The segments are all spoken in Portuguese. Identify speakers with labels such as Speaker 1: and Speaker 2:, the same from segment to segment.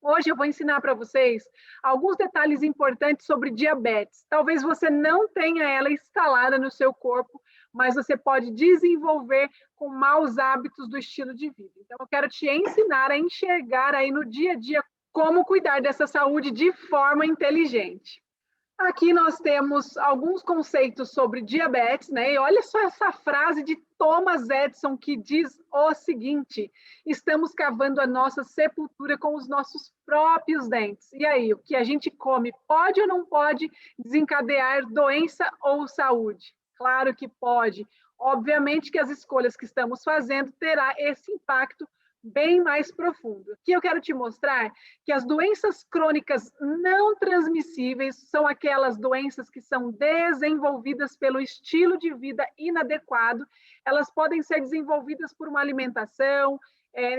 Speaker 1: Hoje eu vou ensinar para vocês alguns detalhes importantes sobre diabetes. Talvez você não tenha ela instalada no seu corpo, mas você pode desenvolver com maus hábitos do estilo de vida. Então, eu quero te ensinar a enxergar aí no dia a dia como cuidar dessa saúde de forma inteligente. Aqui nós temos alguns conceitos sobre diabetes, né? E olha só essa frase de Thomas Edison que diz o seguinte: estamos cavando a nossa sepultura com os nossos próprios dentes. E aí, o que a gente come pode ou não pode desencadear doença ou saúde? Claro que pode. Obviamente que as escolhas que estamos fazendo terá esse impacto bem mais profundo. Aqui eu quero te mostrar que as doenças crônicas não transmissíveis são aquelas doenças que são desenvolvidas pelo estilo de vida inadequado. Elas podem ser desenvolvidas por uma alimentação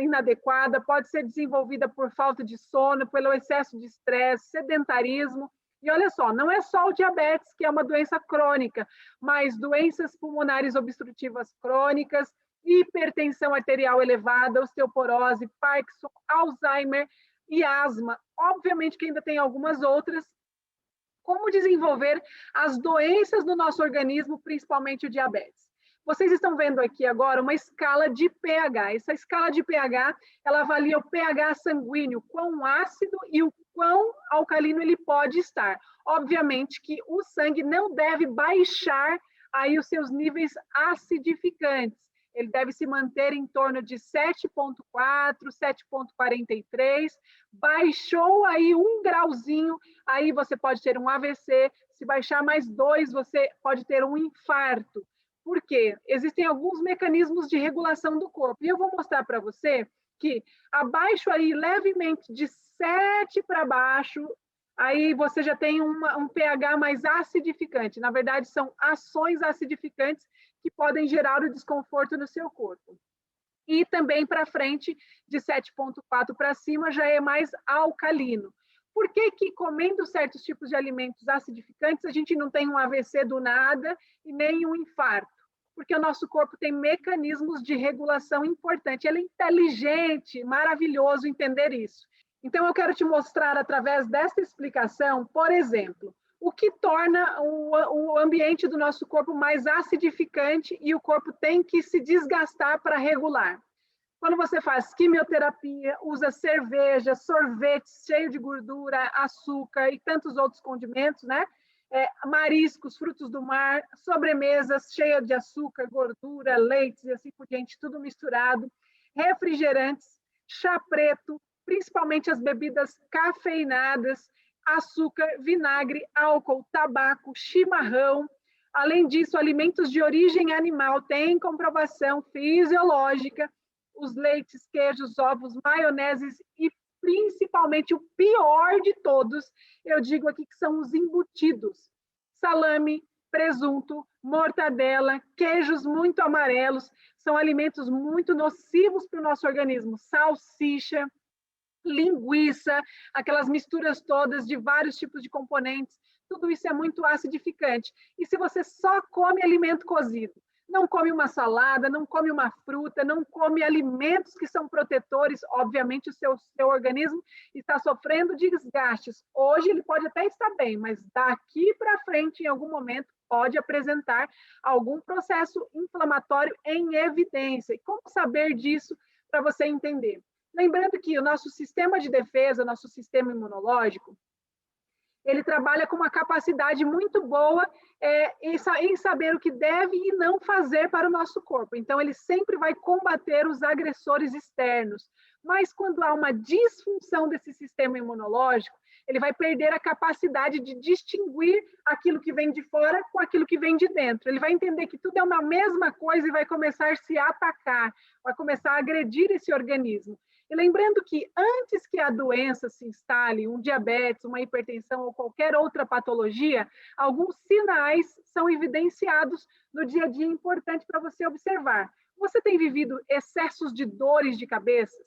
Speaker 1: inadequada, pode ser desenvolvida por falta de sono, pelo excesso de estresse, sedentarismo. E olha só, não é só o diabetes, que é uma doença crônica, mas doenças pulmonares obstrutivas crônicas, hipertensão arterial elevada, osteoporose, Parkinson, Alzheimer e asma. Obviamente que ainda tem algumas outras. Como desenvolver as doenças no nosso organismo, principalmente o diabetes? Vocês estão vendo aqui agora uma escala de pH. Essa escala de pH, ela avalia o pH sanguíneo, quão ácido e o quão alcalino ele pode estar. Obviamente que o sangue não deve baixar aí os seus níveis acidificantes. Ele deve se manter em torno de 7,4, 7,43. Baixou aí 1 grauzinho, aí você pode ter um AVC. Se baixar mais 2, você pode ter um infarto. Por quê? Existem alguns mecanismos de regulação do corpo. E eu vou mostrar para você que abaixo aí, levemente de 7 para baixo, aí você já tem um pH mais acidificante. Na verdade, são ações acidificantes que podem gerar o desconforto no seu corpo. E também para frente, de 7,4 para cima, já é mais alcalino. Por que que comendo certos tipos de alimentos acidificantes, a gente não tem um AVC do nada e nem um infarto? Porque o nosso corpo tem mecanismos de regulação importante. Ele é inteligente, maravilhoso entender isso. Então, eu quero te mostrar, através dessa explicação, por exemplo, o que torna o ambiente do nosso corpo mais acidificante e o corpo tem que se desgastar para regular. Quando você faz quimioterapia, usa cerveja, sorvete cheio de gordura, açúcar e tantos outros condimentos, né? Mariscos, frutos do mar, sobremesas cheias de açúcar, gordura, leites e assim por diante, tudo misturado, refrigerantes, chá preto, principalmente as bebidas cafeinadas, açúcar, vinagre, álcool, tabaco, chimarrão. Além disso, alimentos de origem animal têm comprovação fisiológica, os leites, queijos, ovos, maioneses e principalmente o pior de todos, eu digo aqui que são os embutidos. Salame, presunto, mortadela, queijos muito amarelos, são alimentos muito nocivos para o nosso organismo. Salsicha, linguiça, aquelas misturas todas de vários tipos de componentes, tudo isso é muito acidificante. E se você só come alimento cozido, não come uma salada, não come uma fruta, não come alimentos que são protetores, obviamente o seu organismo está sofrendo desgastes. Hoje ele pode até estar bem, mas daqui para frente, em algum momento, pode apresentar algum processo inflamatório em evidência. E como saber disso para você entender? Lembrando que o nosso sistema de defesa, nosso sistema imunológico, ele trabalha com uma capacidade muito boa em saber o que deve e não fazer para o nosso corpo. Então, ele sempre vai combater os agressores externos. Mas quando há uma disfunção desse sistema imunológico, ele vai perder a capacidade de distinguir aquilo que vem de fora com aquilo que vem de dentro. Ele vai entender que tudo é uma mesma coisa e vai começar a se atacar, vai começar a agredir esse organismo. E lembrando que antes que a doença se instale, um diabetes, uma hipertensão ou qualquer outra patologia, alguns sinais são evidenciados no dia a dia importante para você observar. Você tem vivido excessos de dores de cabeça?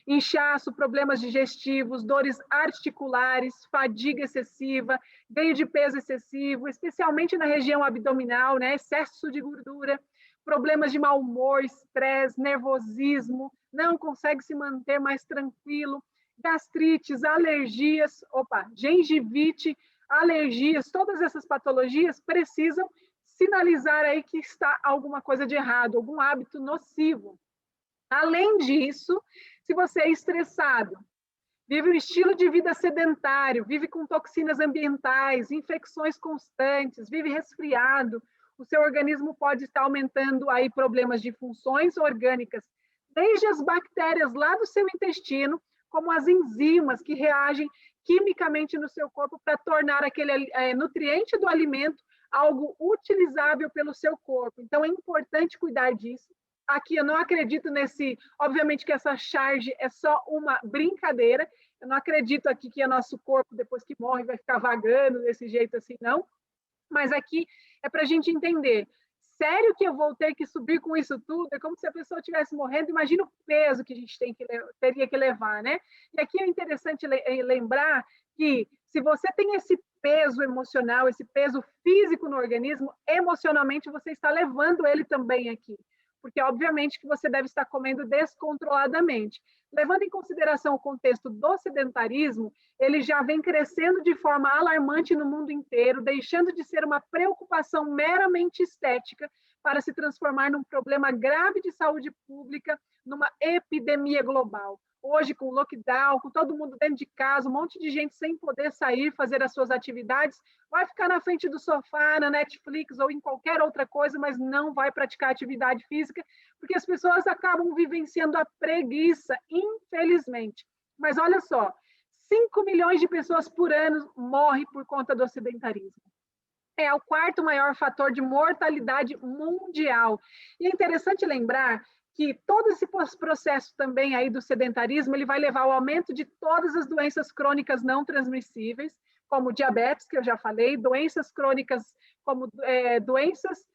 Speaker 1: Inchaço, problemas digestivos, dores articulares, fadiga excessiva, ganho de peso excessivo, especialmente na região abdominal, né? Excesso de gordura, problemas de mau humor, estresse, nervosismo, não consegue se manter mais tranquilo, gastrites, alergias, gengivite, alergias, todas essas patologias precisam sinalizar aí que está alguma coisa de errado, algum hábito nocivo. Além disso, se você é estressado, vive um estilo de vida sedentário, vive com toxinas ambientais, infecções constantes, vive resfriado, o seu organismo pode estar aumentando aí problemas de funções orgânicas, desde as bactérias lá do seu intestino, como as enzimas que reagem quimicamente no seu corpo para tornar aquele nutriente do alimento algo utilizável pelo seu corpo. Então, é importante cuidar disso. Aqui eu não acredito obviamente que essa charge é só uma brincadeira, eu não acredito aqui que o nosso corpo, depois que morre, vai ficar vagando desse jeito assim, não. Mas aqui é para a gente entender, sério que eu vou ter que subir com isso tudo? É como se a pessoa estivesse morrendo, imagina o peso que a gente teria que levar, né? E aqui é interessante lembrar que se você tem esse peso emocional, esse peso físico no organismo, emocionalmente você está levando ele também aqui. Porque, obviamente, que você deve estar comendo descontroladamente. Levando em consideração o contexto do sedentarismo, ele já vem crescendo de forma alarmante no mundo inteiro, deixando de ser uma preocupação meramente estética para se transformar num problema grave de saúde pública, numa epidemia global. Hoje, com o lockdown, com todo mundo dentro de casa, um monte de gente sem poder sair, fazer as suas atividades, vai ficar na frente do sofá, na Netflix ou em qualquer outra coisa, mas não vai praticar atividade física, porque as pessoas acabam vivenciando a preguiça, infelizmente. Mas olha só, 5 milhões de pessoas por ano morrem por conta do sedentarismo. É o quarto maior fator de mortalidade mundial. E é interessante lembrar que todo esse processo também aí do sedentarismo, ele vai levar ao aumento de todas as doenças crônicas não transmissíveis, como diabetes, que eu já falei, doenças crônicas como doenças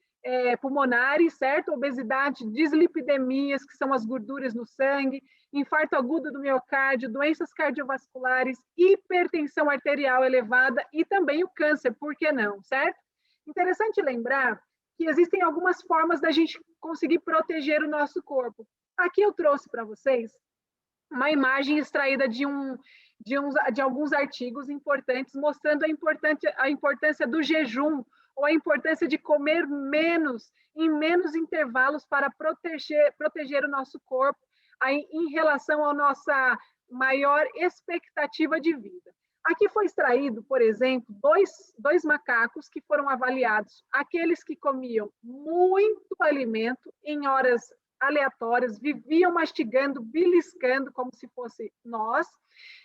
Speaker 1: pulmonares, certo? Obesidade, dislipidemias, que são as gorduras no sangue, infarto agudo do miocárdio, doenças cardiovasculares, hipertensão arterial elevada e também o câncer, por que não, certo? Interessante lembrar que existem algumas formas da gente conseguir proteger o nosso corpo. Aqui eu trouxe para vocês uma imagem extraída de alguns artigos importantes, mostrando a importância do jejum, ou a importância de comer menos, em menos intervalos, para proteger o nosso corpo aí, em relação à nossa maior expectativa de vida. Aqui foi extraído, por exemplo, dois macacos que foram avaliados, aqueles que comiam muito alimento em horas aleatórias, viviam mastigando, beliscando, como se fosse nós,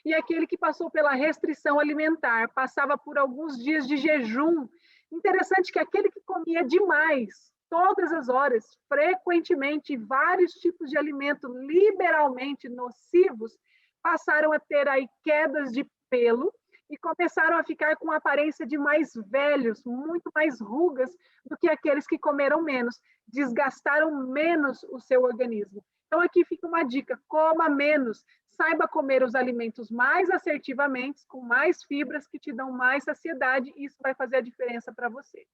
Speaker 1: e aquele que passou pela restrição alimentar, passava por alguns dias de jejum. Interessante que aquele que comia demais, todas as horas, frequentemente, vários tipos de alimento liberalmente nocivos, passaram a ter aí quedas de pelo e começaram a ficar com aparência de mais velhos, muito mais rugas do que aqueles que comeram menos, desgastaram menos o seu organismo. Então aqui fica uma dica, coma menos, saiba comer os alimentos mais assertivamente, com mais fibras que te dão mais saciedade, e isso vai fazer a diferença para você.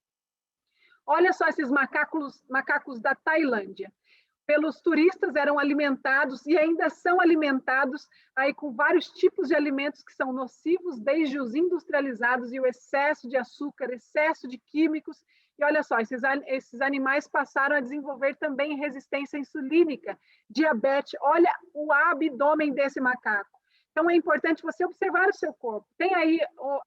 Speaker 1: Olha só esses macacos da Tailândia. Pelos turistas eram alimentados e ainda são alimentados aí com vários tipos de alimentos que são nocivos, desde os industrializados e o excesso de açúcar, excesso de químicos. E olha só, esses animais passaram a desenvolver também resistência insulínica, diabetes. Olha o abdômen desse macaco. Então, é importante você observar o seu corpo. Tem aí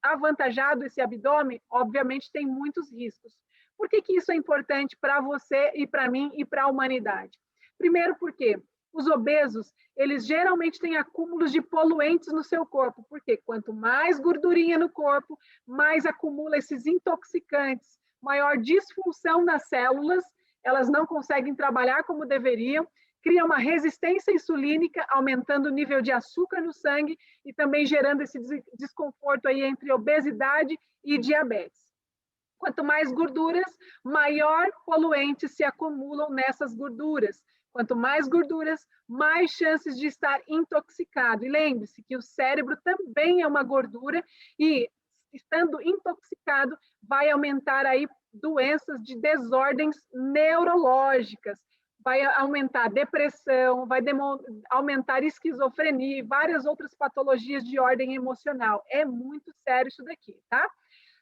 Speaker 1: avantajado esse abdômen? Obviamente, tem muitos riscos. Por que isso é importante para você e para mim e para a humanidade? Primeiro, porque os obesos, eles geralmente têm acúmulos de poluentes no seu corpo, porque quanto mais gordurinha no corpo, mais acumula esses intoxicantes, maior disfunção nas células, elas não conseguem trabalhar como deveriam, cria uma resistência insulínica, aumentando o nível de açúcar no sangue e também gerando esse desconforto aí entre obesidade e diabetes. Quanto mais gorduras, maior poluentes se acumulam nessas gorduras. Quanto mais gorduras, mais chances de estar intoxicado. E lembre-se que o cérebro também é uma gordura e, estando intoxicado, vai aumentar aí doenças de desordens neurológicas, vai aumentar depressão, vai aumentar esquizofrenia e várias outras patologias de ordem emocional. É muito sério isso daqui, tá?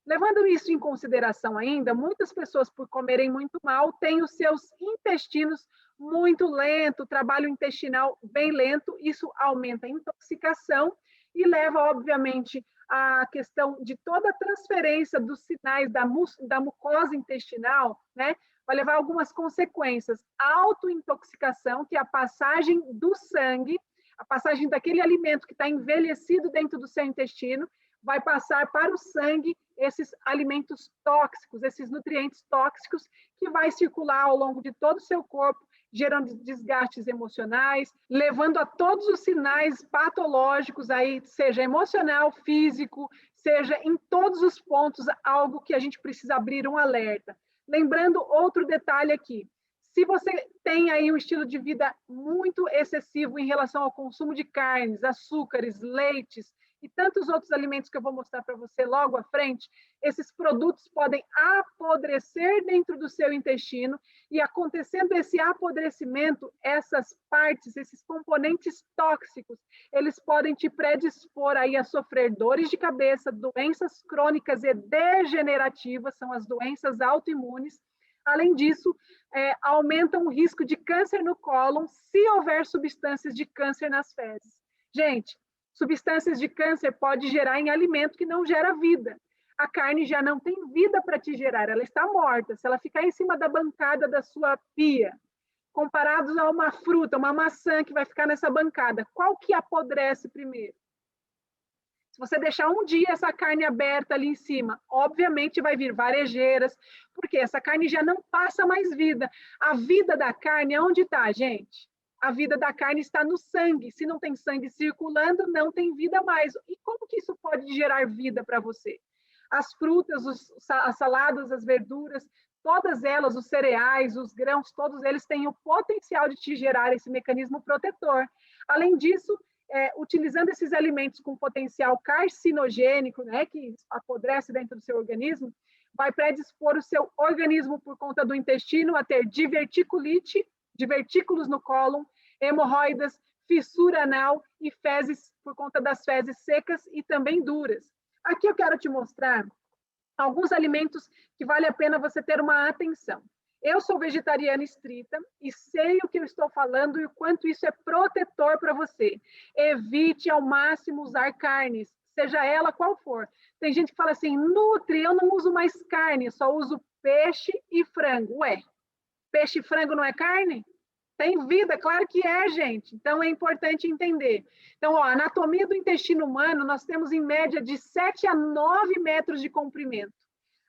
Speaker 1: Levando isso em consideração ainda, muitas pessoas, por comerem muito mal, têm os seus intestinos muito lento, trabalho intestinal bem lento, isso aumenta a intoxicação e leva, obviamente, à questão de toda a transferência dos sinais da mucosa intestinal, né? Vai levar a algumas consequências. A autointoxicação, que é a passagem do sangue, a passagem daquele alimento que está envelhecido dentro do seu intestino, vai passar para o sangue esses alimentos tóxicos, esses nutrientes tóxicos, que vai circular ao longo de todo o seu corpo, gerando desgastes emocionais, levando a todos os sinais patológicos, aí, seja emocional, físico, seja em todos os pontos, algo que a gente precisa abrir um alerta. Lembrando outro detalhe aqui, se você tem aí um estilo de vida muito excessivo em relação ao consumo de carnes, açúcares, leites, e tantos outros alimentos que eu vou mostrar para você logo à frente, esses produtos podem apodrecer dentro do seu intestino e, acontecendo esse apodrecimento, essas partes, esses componentes tóxicos, eles podem te predispor aí a sofrer dores de cabeça, doenças crônicas e degenerativas, são as doenças autoimunes. Além disso, aumentam o risco de câncer no cólon se houver substâncias de câncer nas fezes. Gente, substâncias de câncer pode gerar em alimento que não gera vida. A carne já não tem vida para te gerar, ela está morta. Se ela ficar em cima da bancada da sua pia, comparados a uma fruta, uma maçã que vai ficar nessa bancada, qual que apodrece primeiro? Se você deixar um dia essa carne aberta ali em cima, obviamente vai vir varejeiras, porque essa carne já não passa mais vida. A vida da carne, onde está, gente? A vida da carne está no sangue. Se não tem sangue circulando, não tem vida mais. E como que isso pode gerar vida para você? As frutas, as saladas, as verduras, todas elas, os cereais, os grãos, todos eles têm o potencial de te gerar esse mecanismo protetor. Além disso, utilizando esses alimentos com potencial carcinogênico, né, que apodrece dentro do seu organismo, vai predispor o seu organismo, por conta do intestino, a ter diverticulite, divertículos no cólon, hemorroidas, fissura anal e fezes, por conta das fezes secas e também duras. Aqui eu quero te mostrar alguns alimentos que vale a pena você ter uma atenção. Eu sou vegetariana estrita e sei o que eu estou falando e o quanto isso é protetor para você. Evite ao máximo usar carnes, seja ela qual for. Tem gente que fala assim, Nutri, eu não uso mais carne, só uso peixe e frango. Ué, peixe e frango não é carne? Tem vida, claro que é, gente. Então, é importante entender. Então, a anatomia do intestino humano, nós temos em média de 7 a 9 metros de comprimento.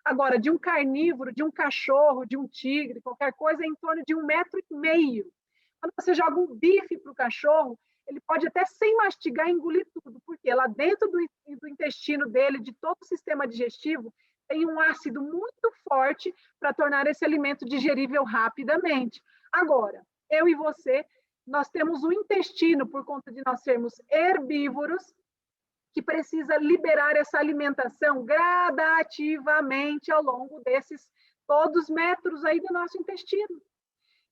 Speaker 1: Agora, de um carnívoro, de um cachorro, de um tigre, qualquer coisa, é em torno de 1,5 metros. Quando você joga um bife para o cachorro, ele pode até, sem mastigar, engolir tudo, porque lá dentro do intestino dele, de todo o sistema digestivo, tem um ácido muito forte para tornar esse alimento digerível rapidamente. Agora, eu e você, nós temos o intestino, por conta de nós sermos herbívoros, que precisa liberar essa alimentação gradativamente ao longo desses todos metros aí do nosso intestino.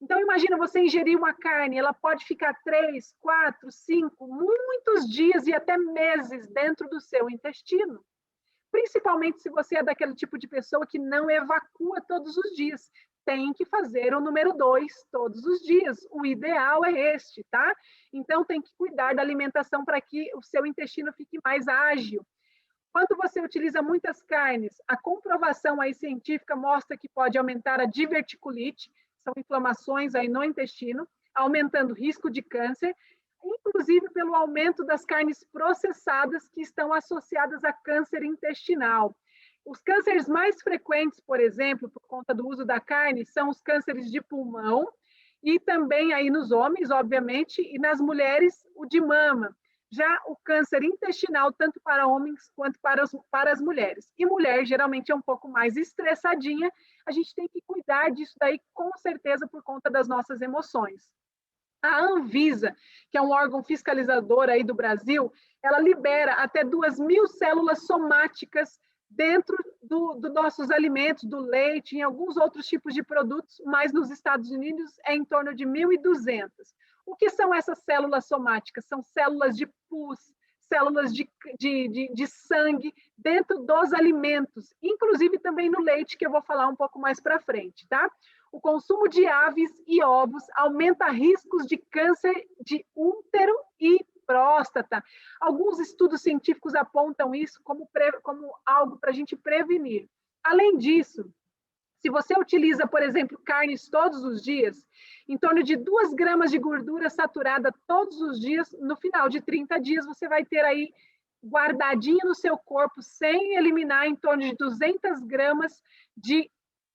Speaker 1: Então, imagina você ingerir uma carne, ela pode ficar 3, 4, 5, muitos dias e até meses dentro do seu intestino. Principalmente se você é daquele tipo de pessoa que não evacua todos os dias. Tem que fazer o número 2 todos os dias. O ideal é este, tá? Então, tem que cuidar da alimentação para que o seu intestino fique mais ágil. Quando você utiliza muitas carnes, a comprovação aí científica mostra que pode aumentar a diverticulite, são inflamações aí no intestino, aumentando o risco de câncer, inclusive pelo aumento das carnes processadas que estão associadas a câncer intestinal. Os cânceres mais frequentes, por exemplo, por conta do uso da carne, são os cânceres de pulmão e também aí nos homens, obviamente, e nas mulheres, o de mama. Já o câncer intestinal, tanto para homens quanto para as mulheres. E mulher, geralmente, é um pouco mais estressadinha, a gente tem que cuidar disso daí, com certeza, por conta das nossas emoções. A Anvisa, que é um órgão fiscalizador aí do Brasil, ela libera até 2.000 células somáticas dentro dos nossos alimentos, do leite, em alguns outros tipos de produtos, mas nos Estados Unidos é em torno de 1.200. O que são essas células somáticas? São células de pus, células de sangue dentro dos alimentos, inclusive também no leite, que eu vou falar um pouco mais para frente, tá? O consumo de aves e ovos aumenta riscos de câncer de útero e próstata. Alguns estudos científicos apontam isso como algo para a gente prevenir. Além disso, se você utiliza, por exemplo, carnes todos os dias, em torno de 2 gramas de gordura saturada todos os dias, no final de 30 dias, você vai ter aí guardadinho no seu corpo, sem eliminar, em torno de 200 gramas de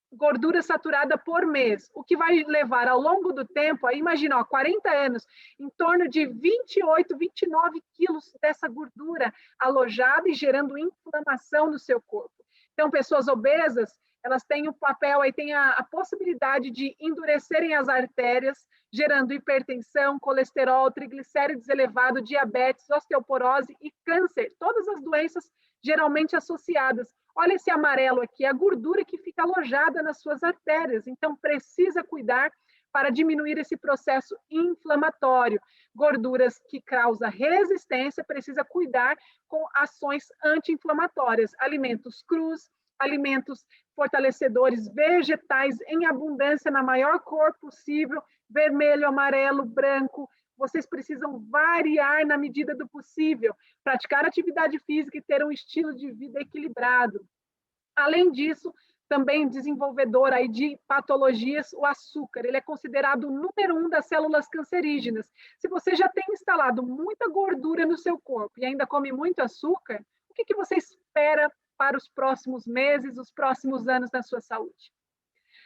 Speaker 1: gordura saturada por mês, o que vai levar ao longo do tempo, aí imagina, 40 anos, em torno de 28, 29 quilos dessa gordura alojada e gerando inflamação no seu corpo. Então, pessoas obesas, elas têm o papel, aí tem a possibilidade de endurecerem as artérias, gerando hipertensão, colesterol, triglicérides elevado, diabetes, osteoporose e câncer, todas as doenças geralmente associadas. Olha esse amarelo aqui, a gordura que fica alojada nas suas artérias. Então, precisa cuidar para diminuir esse processo inflamatório. Gorduras que causam resistência, precisa cuidar com ações anti-inflamatórias. Alimentos crus, alimentos fortalecedores vegetais em abundância, na maior cor possível, vermelho, amarelo, branco. Vocês precisam variar na medida do possível, praticar atividade física e ter um estilo de vida equilibrado. Além disso, também desenvolvedor aí de patologias, o açúcar, ele é considerado o número 1 das células cancerígenas. Se você já tem instalado muita gordura no seu corpo e ainda come muito açúcar, o que você espera para os próximos meses, os próximos anos na sua saúde?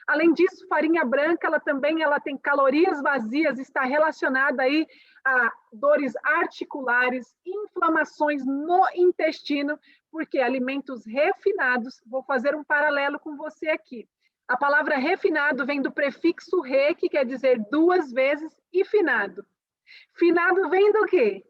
Speaker 1: Além disso, farinha branca, ela tem calorias vazias, está relacionada aí a dores articulares, inflamações no intestino, porque alimentos refinados, vou fazer um paralelo com você aqui. A palavra refinado vem do prefixo re, que quer dizer 2 vezes, e finado. Finado vem do quê?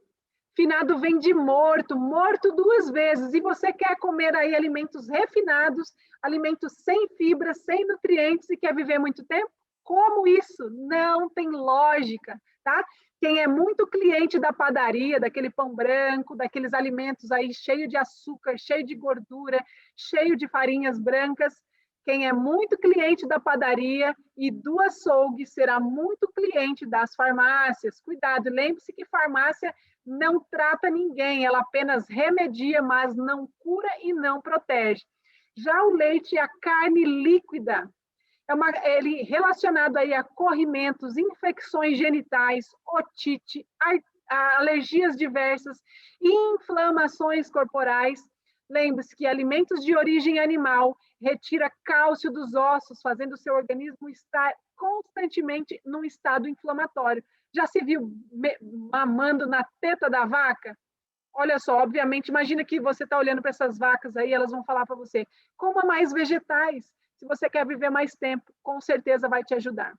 Speaker 1: Finado vem de morto, morto 2 vezes. E você quer comer aí alimentos refinados, alimentos sem fibra, sem nutrientes e quer viver muito tempo? Como isso? Não tem lógica, tá? Quem é muito cliente da padaria, daquele pão branco, daqueles alimentos aí cheio de açúcar, cheio de gordura, cheio de farinhas brancas, quem é muito cliente da padaria e do açougue será muito cliente das farmácias. Cuidado, lembre-se que farmácia não trata ninguém, ela apenas remedia, mas não cura e não protege. Já o leite e a carne líquida, ele relacionado aí a corrimentos, infecções genitais, otite, alergias diversas, inflamações corporais. Lembre-se que alimentos de origem animal retira cálcio dos ossos, fazendo o seu organismo estar constantemente num estado inflamatório. Já se viu mamando na teta da vaca? Olha só, obviamente, imagina que você está olhando para essas vacas aí, elas vão falar para você, coma mais vegetais, se você quer viver mais tempo, com certeza vai te ajudar.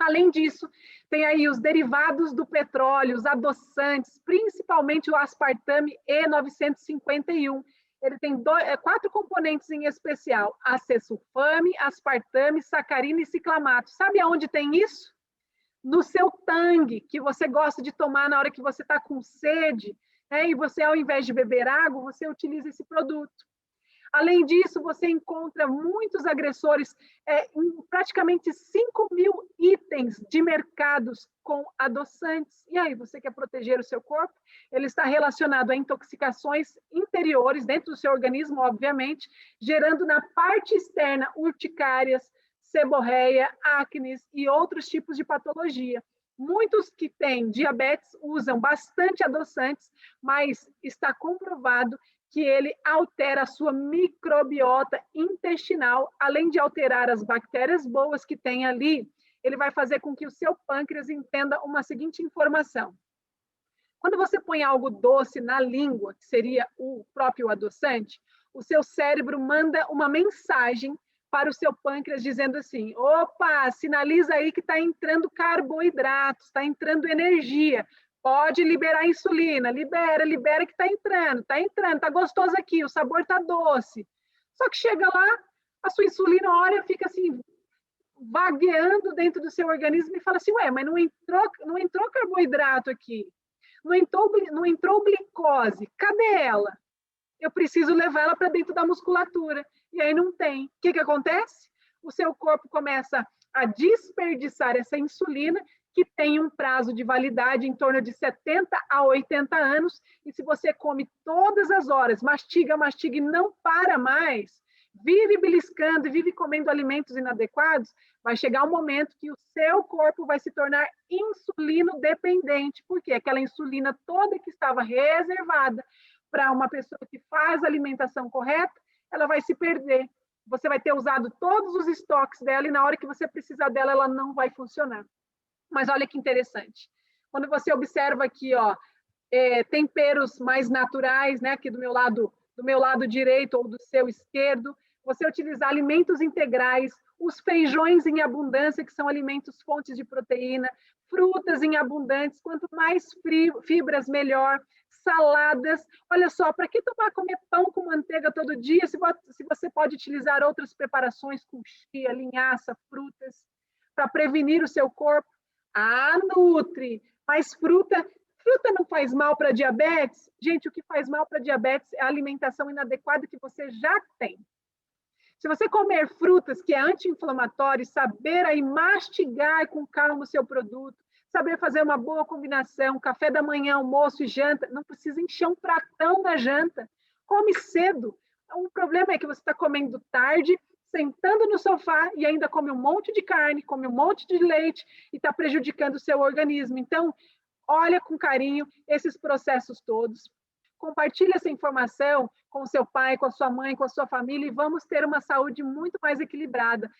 Speaker 1: Além disso, tem aí os derivados do petróleo, os adoçantes, principalmente o aspartame E951. Ele tem 4 componentes em especial, acesulfame, aspartame, sacarina e ciclamato. Sabe aonde tem isso? No seu tangue, que você gosta de tomar na hora que você está com sede, né? E você, ao invés de beber água, você utiliza esse produto. Além disso, você encontra muitos agressores, em praticamente 5.000 itens de mercados com adoçantes. E aí, você quer proteger o seu corpo? Ele está relacionado a intoxicações interiores, dentro do seu organismo, obviamente, gerando na parte externa urticárias, seborreia, acne e outros tipos de patologia. Muitos que têm diabetes usam bastante adoçantes, mas está comprovado que ele altera a sua microbiota intestinal, além de alterar as bactérias boas que tem ali, ele vai fazer com que o seu pâncreas entenda uma seguinte informação. Quando você põe algo doce na língua, que seria o próprio adoçante, o seu cérebro manda uma mensagem para o seu pâncreas dizendo assim, opa, sinaliza aí que está entrando carboidratos, está entrando energia, pode liberar insulina, libera que está entrando, está gostoso aqui, o sabor está doce. Só que chega lá, a sua insulina, olha, fica assim, vagueando dentro do seu organismo e fala assim, ué, mas não entrou carboidrato aqui, não entrou glicose, cadê ela? Eu preciso levar ela para dentro da musculatura. E aí não tem. O que acontece? O seu corpo começa a desperdiçar essa insulina, que tem um prazo de validade em torno de 70 a 80 anos, e se você come todas as horas, mastiga e não para mais, vive beliscando e vive comendo alimentos inadequados, vai chegar um momento que o seu corpo vai se tornar insulino dependente, porque aquela insulina toda que estava reservada para uma pessoa que faz a alimentação correta, ela vai se perder. Você vai ter usado todos os estoques dela e na hora que você precisar dela, ela não vai funcionar. Mas olha que interessante. Quando você observa aqui, ó, temperos mais naturais, né, aqui do meu lado direito ou do seu esquerdo, você utilizar alimentos integrais, os feijões em abundância, que são alimentos fontes de proteína, frutas em abundância, quanto mais fibras, melhor, saladas. Olha só, para que comer pão com manteiga todo dia, se você pode utilizar outras preparações com chia, linhaça, frutas, para prevenir o seu corpo? Ah, nutre, mas fruta não faz mal para diabetes? Gente, o que faz mal para diabetes é a alimentação inadequada que você já tem. Se você comer frutas, que é anti-inflamatório, saber aí mastigar com calma o seu produto, saber fazer uma boa combinação, café da manhã, almoço e janta, não precisa encher um pratão na janta, come cedo. O problema é que você está comendo tarde, sentando no sofá e ainda come um monte de carne, come um monte de leite e está prejudicando o seu organismo. Então, olha com carinho esses processos todos. Compartilhe essa informação com o seu pai, com a sua mãe, com a sua família e vamos ter uma saúde muito mais equilibrada.